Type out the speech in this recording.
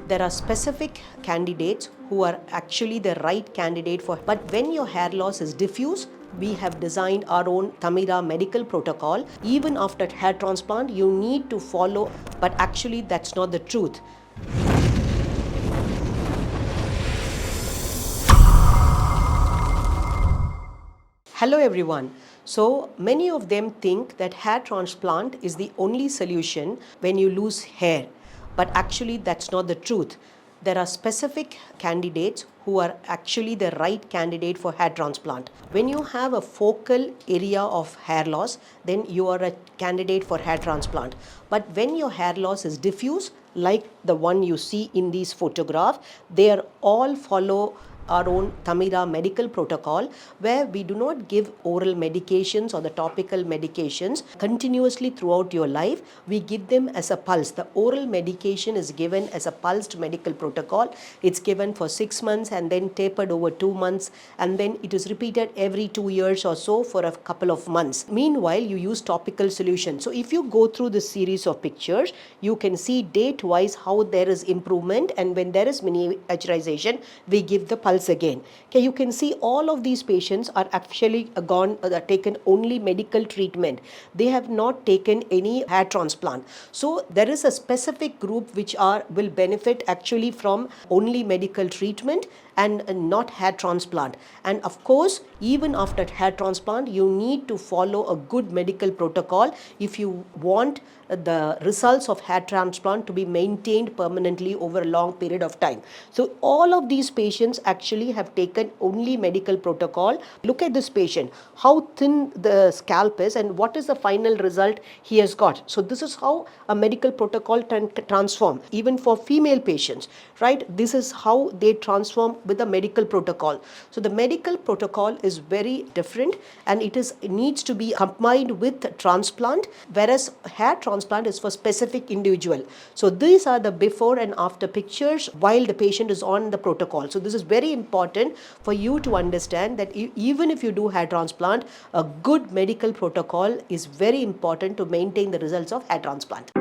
There are specific candidates who are actually the right candidate for, but when your hair loss is diffuse, we have designed our own Tamira medical protocol. Even after hair transplant, you need to follow, but actually that's not the truth. Hello everyone. So many of them think that hair transplant is the only solution when you lose hair, but actually that's not the truth. There are specific candidates who are actually the right candidate for hair transplant. When you have a focal area of hair loss, then you are a candidate for hair transplant. But when your hair loss is diffuse, like the one you see in these photographs, they are all follow our own Tamira medical protocol, where we do not give oral medications or the topical medications continuously throughout your life. We give them as a pulse. The oral medication is given as a pulsed medical protocol. It's given for 6 months and then tapered over 2 months, and then it is repeated every 2 years or so for a couple of months. Meanwhile, you use topical solution. So if you go through this series of pictures, you can see date-wise how there is improvement, and when there is miniaturization, we give the pulse again. Okay, you can see all of these patients are actually taken only medical treatment. They have not taken any hair transplant. So there is a specific group which will benefit actually from only medical treatment and not hair transplant. And of course, even after hair transplant, you need to follow a good medical protocol if you want the results of hair transplant to be maintained permanently over a long period of time. So all of these patients actually have taken only medical protocol. Look at this patient, how thin the scalp is and what is the final result he has got. So this is how a medical protocol can transform. Even for female patients, right? This is how they transform with the medical protocol. So the medical protocol is very different, and it needs to be combined with transplant, whereas hair transplant is for specific individual. So these are the before and after pictures while the patient is on the protocol. So this is very important for you to understand that even if you do hair transplant, a good medical protocol is very important to maintain the results of hair transplant.